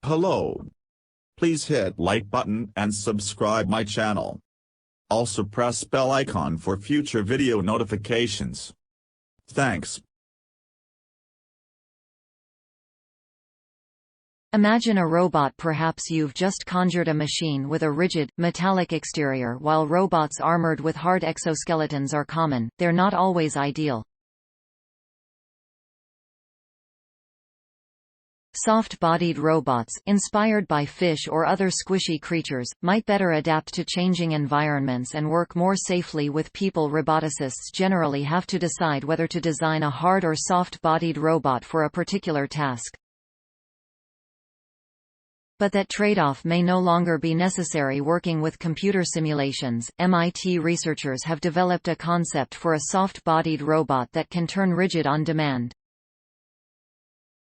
Hello. Please hit like button and subscribe my channel. Also press bell icon for future video notifications. Thanks. Imagine a robot. Perhaps you've just conjured a machine with a rigid, metallic exterior. While robots armored with hard exoskeletons are common, they're not always ideal. Soft-bodied robots, inspired by fish or other squishy creatures, might better adapt to changing environments and work more safely with people. Roboticists generally have to decide whether to design a hard or soft-bodied robot for a particular task. But that trade-off may no longer be necessary. Working with computer simulations, MIT researchers have developed a concept for a soft-bodied robot that can turn rigid on demand.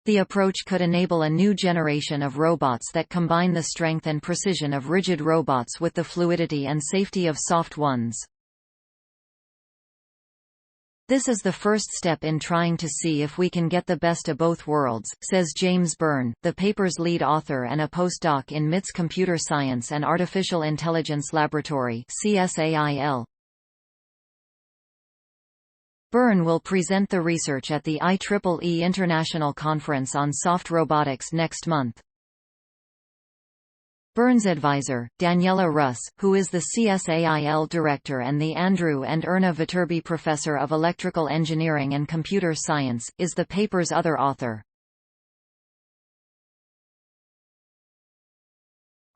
The approach could enable a new generation of robots that combine the strength and precision of rigid robots with the fluidity and safety of soft ones. This is the first step in trying to see if we can get the best of both worlds, says James Bern, the paper's lead author and a postdoc in MIT's Computer Science and Artificial Intelligence Laboratory (CSAIL). Bern will present the research at the IEEE International Conference on Soft Robotics next month. Bern's advisor, Daniela Russ, who is the CSAIL director and the Andrew and Erna Viterbi Professor of Electrical Engineering and Computer Science, is the paper's other author.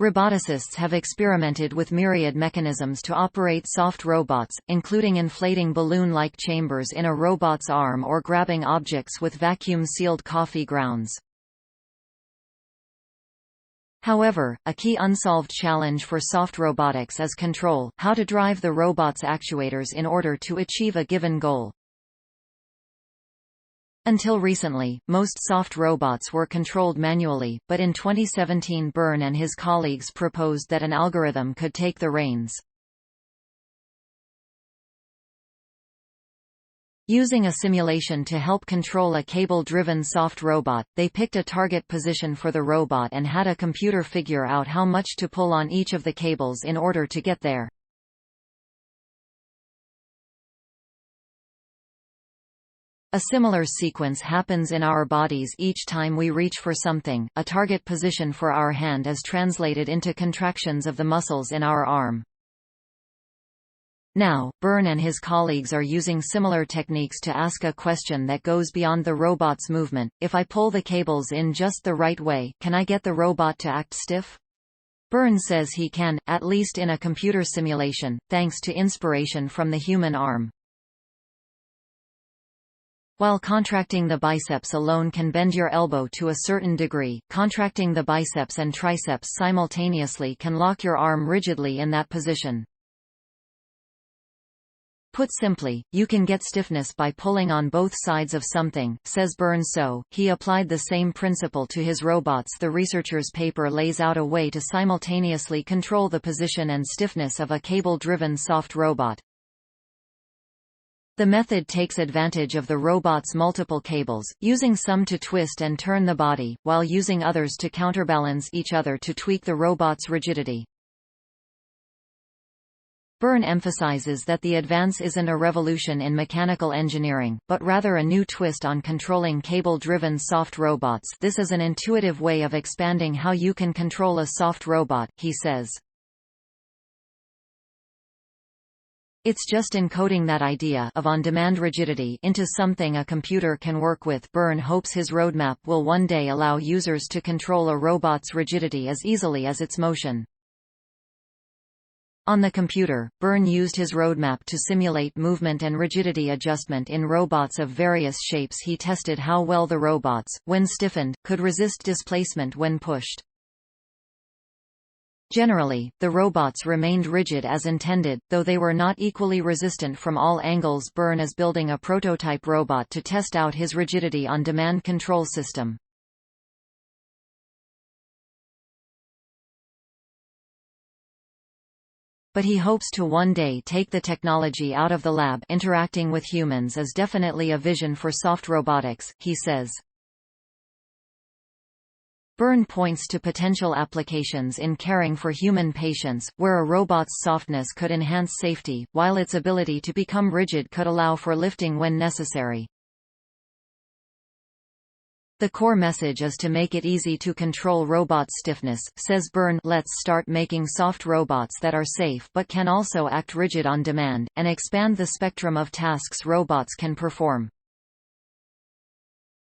Roboticists have experimented with myriad mechanisms to operate soft robots, including inflating balloon-like chambers in a robot's arm or grabbing objects with vacuum-sealed coffee grounds. However, a key unsolved challenge for soft robotics is control, how to drive the robot's actuators in order to achieve a given goal. Until recently, most soft robots were controlled manually, but in 2017 Bern and his colleagues proposed that an algorithm could take the reins. Using a simulation to help control a cable-driven soft robot, they picked a target position for the robot and had a computer figure out how much to pull on each of the cables in order to get there. A similar sequence happens in our bodies each time we reach for something. A target position for our hand is translated into contractions of the muscles in our arm. Now, Bern and his colleagues are using similar techniques to ask a question that goes beyond the robot's movement. If I pull the cables in just the right way, can I get the robot to act stiff? Bern says he can, at least in a computer simulation, thanks to inspiration from the human arm. While contracting the biceps alone can bend your elbow to a certain degree, contracting the biceps and triceps simultaneously can lock your arm rigidly in that position. Put simply, you can get stiffness by pulling on both sides of something, says Bern. So, he applied the same principle to his robots. The researcher's paper lays out a way to simultaneously control the position and stiffness of a cable-driven soft robot. The method takes advantage of the robot's multiple cables, using some to twist and turn the body, while using others to counterbalance each other to tweak the robot's rigidity. Bern emphasizes that the advance isn't a revolution in mechanical engineering, but rather a new twist on controlling cable-driven soft robots. This is an intuitive way of expanding how you can control a soft robot, he says. It's just encoding that idea of on-demand rigidity into something a computer can work with. Bern hopes his roadmap will one day allow users to control a robot's rigidity as easily as its motion. On the computer, Bern used his roadmap to simulate movement and rigidity adjustment in robots of various shapes. He tested how well the robots, when stiffened, could resist displacement when pushed. Generally, the robots remained rigid as intended, though they were not equally resistant from all angles. Bern is building a prototype robot to test out his rigidity on-demand control system. But he hopes to one day take the technology out of the lab. Interacting with humans is definitely a vision for soft robotics, he says. Bern points to potential applications in caring for human patients, where a robot's softness could enhance safety, while its ability to become rigid could allow for lifting when necessary. The core message is to make it easy to control robot stiffness, says Bern. Let's start making soft robots that are safe but can also act rigid on demand, and expand the spectrum of tasks robots can perform.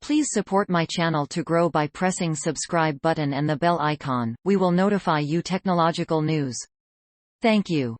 Please support my channel to grow by pressing subscribe button and the bell icon. We will notify you technological news. Thank you.